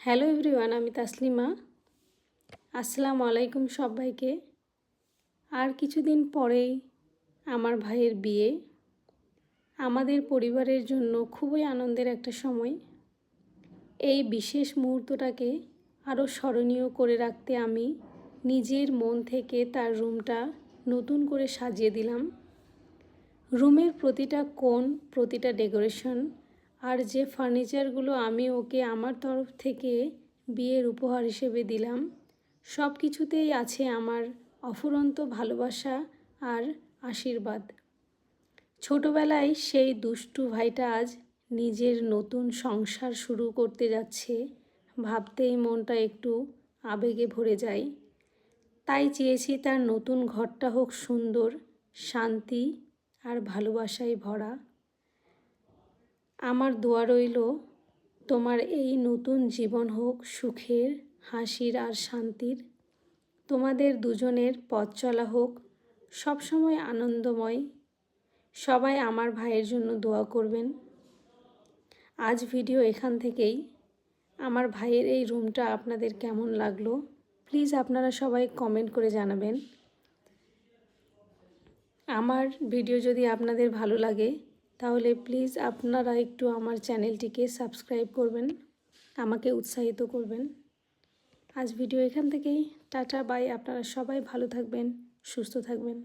Hello everyone, আমি তাসলিমা। আসসালামু আলাইকুম সবাইকে। আর কিছুদিন পরেই আমার ভাইয়ের বিয়ে। আমাদের পরিবারের জন্য খুবই আনন্দের একটা সময়। এই বিশেষ মুহূর্তটাকে আরও স্মরণীয় করে রাখতে আমি নিজের মন থেকে তার রুমটা নতুন করে সাজিয়ে দিলাম। রুমের প্রতিটা কোণ, প্রতিটা ডেকোরেশন আর যে ফার্নিচারগুলো আমি ওকে আমার তরফ থেকে বিয়ের উপহার হিসেবে দিলাম, সব কিছুতেই আছে আমার অফুরন্ত ভালোবাসা আর আশীর্বাদ। ছোটবেলায় সেই দুষ্টু ভাইটা আজ নিজের নতুন সংসার শুরু করতে যাচ্ছে, ভাবতেই মনটা একটু আবেগে ভরে যায়। তাই চেয়েছি তার নতুন ঘরটা হোক সুন্দর, শান্তি আর ভালোবাসায় ভরা। আমার দোয়া রইল তোমার এই নতুন জীবন হোক সুখের, হাসির আর শান্তির। তোমাদের দুজনের পথ চলা হোক সবসময় আনন্দময়। সবাই আমার ভাইয়ের জন্য দোয়া করবেন। আজ ভিডিও এখান থেকেই। আমার ভাইয়ের এই রুমটা আপনাদের কেমন লাগলো প্লিজ আপনারা সবাই কমেন্ট করে জানাবেন। আমার ভিডিও যদি আপনাদের ভালো লাগে তাহলে প্লিজ আপনারা একটু আমার চ্যানেলটিকে সাবস্ক্রাইব করবেন, আমাকে উৎসাহিত করবেন। আজ ভিডিও এখান থেকেই। Tata bye. আপনারা সবাই ভালো থাকবেন, সুস্থ থাকবেন।